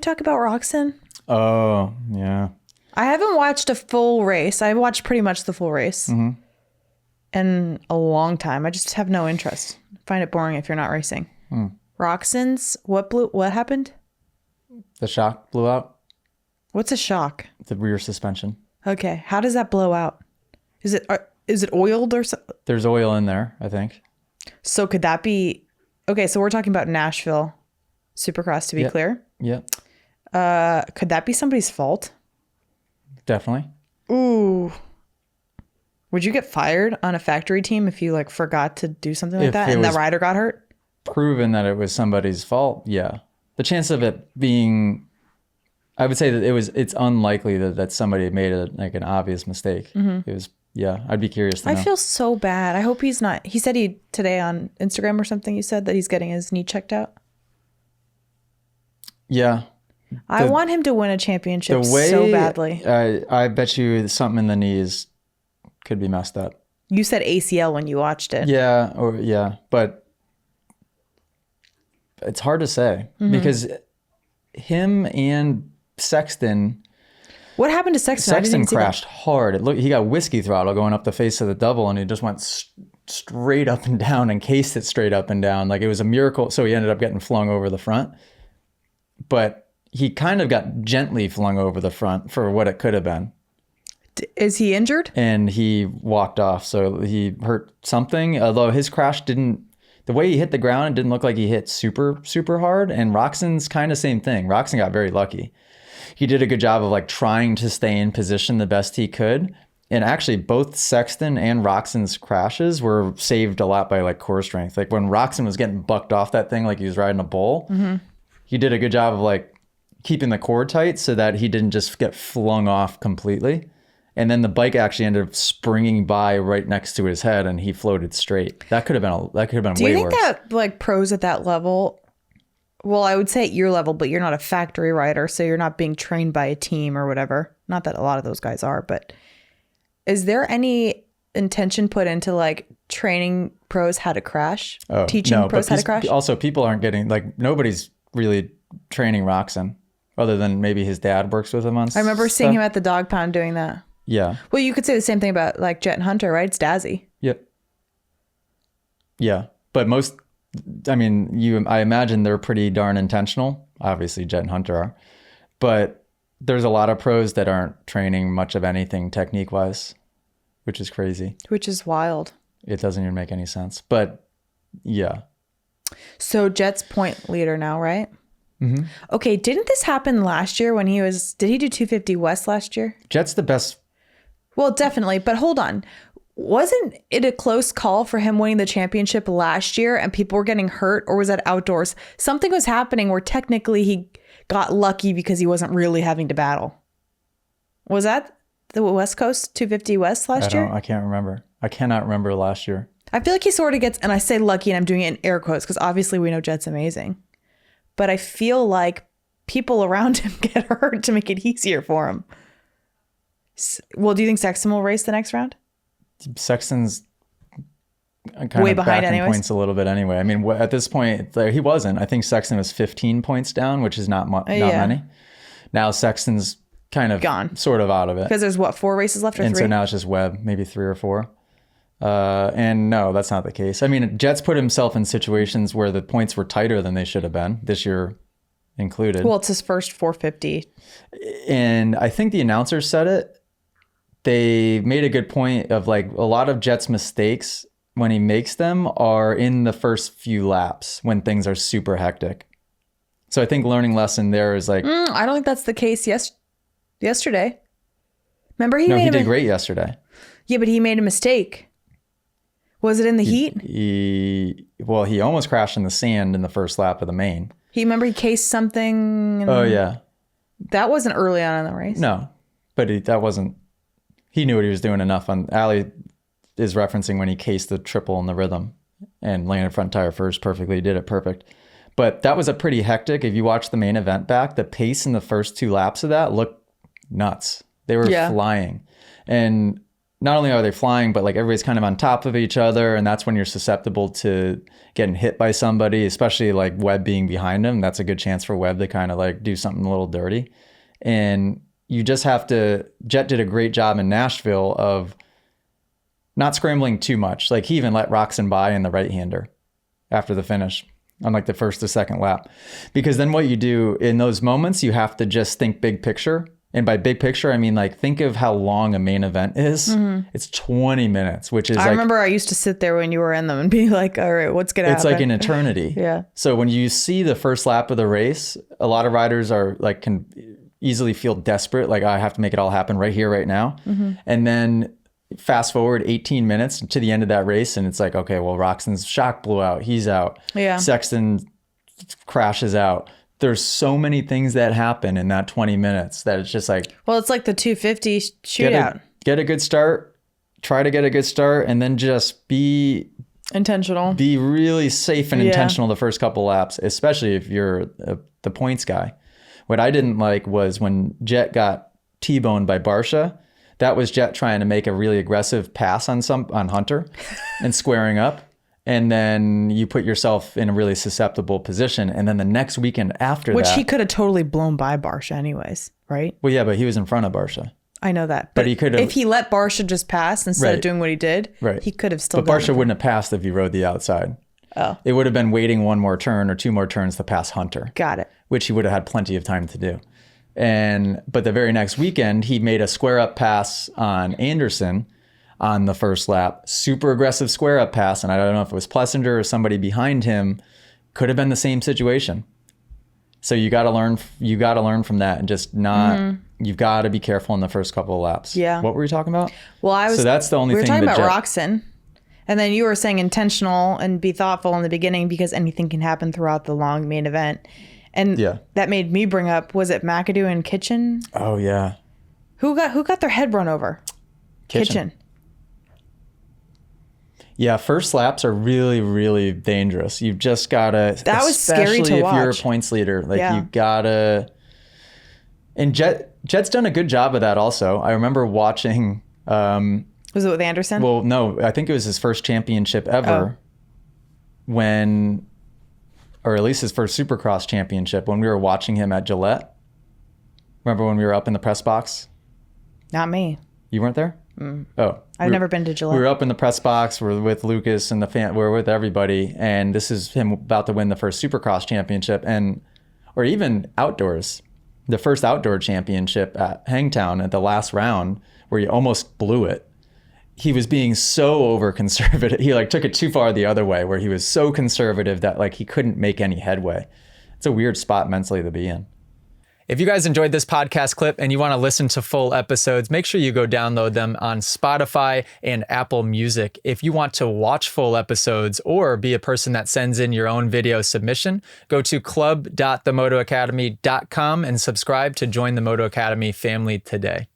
we talk about Roczen? Oh, yeah. I haven't watched a full race. I watched pretty much the full race in a long time. I just have no interest. I find it boring if you're not racing. Roczen's, what happened? The shock blew out. What's a shock? The rear suspension. Okay. How does that blow out? Is it oiled or something? There's oil in there, I think. So could that be... Okay, so we're talking about Nashville Supercross, to be clear. Yeah. Could that be somebody's fault? Definitely. Ooh. Would you get fired on a factory team if you like forgot to do something like that and the rider got hurt? Proven that it was somebody's fault, yeah. The chance of it being... I would say that it's unlikely that somebody made an obvious mistake. It was... Yeah, I'd be curious to know. I feel so bad. I hope he's not. He said today on Instagram or something, you said that he's getting his knee checked out. Yeah. I want him to win a championship so badly. I bet you something in the knees could be messed up. You said ACL when you watched it. Yeah, but it's hard to say because him and Sexton... What happened to Sexton? Sexton crashed hard. He got whiskey throttle going up the face of the double, and he just went straight up and down and cased it straight up and down. Like it was a miracle. So he ended up getting flung over the front. But he kind of got gently flung over the front for what it could have been. Is he injured? And he walked off. So he hurt something, although his crash didn't... The way he hit the ground, it didn't look like he hit super, super hard. And Roczen's kind of same thing. Roczen got very lucky. He did a good job of like trying to stay in position the best he could. And actually both Sexton and Roczen's crashes were saved a lot by like core strength. Like when Roczen was getting bucked off that thing like he was riding a bull, he did a good job of like keeping the core tight so that he didn't just get flung off completely. And then the bike actually ended up springing by right next to his head and he floated straight. That could have been way worse. Do you think that like pros at that level... Well, I would say at your level, but you're not a factory rider, so you're not being trained by a team or whatever. Not that a lot of those guys are, but is there any intention put into like training pros how to crash? Teaching pros how to crash? Also, people aren't getting, like, nobody's really training Roczen other than maybe his dad works with him on I remember seeing him at the dog pound doing that. Yeah. Well, you could say the same thing about like Jett and Hunter, right? It's Dazzy. Yep. Yeah. But most... I mean, I imagine they're pretty darn intentional. Obviously, Jett and Hunter are. But there's a lot of pros that aren't training much of anything technique-wise, which is crazy. Which is wild. It doesn't even make any sense. But, yeah. So, Jett's point leader now, right? Okay, didn't this happen last year when he was... Did he do 250 West last year? Jett's the best. Well, definitely. But hold on. Wasn't it a close call for him winning the championship last year and people were getting hurt, or was that outdoors? Something was happening where technically he got lucky because he wasn't really having to battle. Was that the West Coast 250 West last year? I can't remember. I cannot remember last year. I feel like he sort of gets, and I say lucky and I'm doing it in air quotes because obviously we know Jett's amazing. But I feel like people around him get hurt to make it easier for him. Well, do you think Sexton will race the next round? Sexton's kind way of behind backing anyways. Points a little bit anyway. I mean, at this point, he wasn't. I think Sexton was 15 points down, which is not many. Now Sexton's kind of gone, sort of out of it. Because there's 4 races left or 3? And so now it's just Webb, maybe 3 or 4. And no, that's not the case. I mean, Jett's put himself in situations where the points were tighter than they should have been, this year included. Well, it's his first 450. And I think the announcers said it. They made a good point of like a lot of Jett's mistakes when he makes them are in the first few laps when things are super hectic. So I think learning lesson there is like... I don't think that's the case yesterday. Remember he did great yesterday. Yeah, but he made a mistake. Was it in the heat? He almost crashed in the sand in the first lap of the main. He cased something. Oh, yeah. That wasn't early on in the race. No, but that wasn't... He knew what he was doing enough. Ali is referencing when he cased the triple in the rhythm and landed front tire first perfectly. He did it perfect. But that was a pretty hectic. If you watch the main event back, the pace in the first 2 laps of that looked nuts. They were flying. And not only are they flying, but like everybody's kind of on top of each other. And that's when you're susceptible to getting hit by somebody, especially like Webb being behind him. That's a good chance for Webb to kind of like do something a little dirty. And you just have to, Jett did a great job in Nashville of not scrambling too much. Like he even let Roczen by in the right-hander after the finish on like the first to second lap. Because then what you do in those moments, you have to just think big picture. And by big picture, I mean, like, think of how long a main event is. Mm-hmm. It's 20 minutes, which is I remember I used to sit there when you were in them and be like, all right, what's going to happen? It's like an eternity. Yeah. So when you see the first lap of the race, a lot of riders are like, can easily feel desperate. Like, I have to make it all happen right here, right now. Mm-hmm. And then fast forward 18 minutes to the end of that race. And it's like, okay, well, Roczen's shock blew out. He's out. Yeah. Sexton crashes out. There's so many things that happen in that 20 minutes that it's just like... Well, it's like the 250 shootout. Get a good start. Try to get a good start. And then just be... intentional. Be really safe and intentional the first couple laps, especially if you're the points guy. What I didn't like was when Jett got T-boned by Barcia. That was Jett trying to make a really aggressive pass on Hunter and squaring up. And then you put yourself in a really susceptible position. And then the next weekend after Which that... he could have totally blown by Barcia anyways, right? Well, yeah, but he was in front of Barcia. I know that. But he could have... If he let Barcia just pass instead of doing what he did, he could have still But Barcia wouldn't have passed if he rode the outside. Oh. It would have been waiting one more turn or two more turns to pass Hunter. Got it. Which he would have had plenty of time to do. But the very next weekend, he made a square-up pass on Anderson on the first lap, super aggressive square up pass. And I don't know if it was Plessinger or somebody behind him, could have been the same situation. So you got to learn from that and just not, you've got to be careful in the first couple of laps. Yeah. What were you talking about? Well, so that's the only thing. We were talking about Roczen. And then you were saying intentional and be thoughtful in the beginning because anything can happen throughout the long main event. And that made me bring up, was it McAdoo and Kitchen? Oh yeah. Who got their head run over? Kitchen. Yeah, first laps are really, really dangerous. You've just got to... That was scary to watch. Especially if you're a points leader. Like, you got to... And Jett's done a good job of that also. I remember watching... was it with Anderson? Well, no. I think it was his first championship ever when... Or at least his first Supercross championship when we were watching him at Gillette. Remember when we were up in the press box? Not me. You weren't there? Mm. Oh. I've never been to Gillette. We were up in the press box. We're with Lucas and we're with everybody. And this is him about to win the first Supercross championship or even outdoors. The first outdoor championship at Hangtown at the last round where he almost blew it. He was being so over conservative. He like took it too far the other way where he was so conservative that like he couldn't make any headway. It's a weird spot mentally to be in. If you guys enjoyed this podcast clip and you want to listen to full episodes, make sure you go download them on Spotify and Apple Music. If you want to watch full episodes or be a person that sends in your own video submission, go to club.themotoacademy.com and subscribe to join the Moto Academy family today.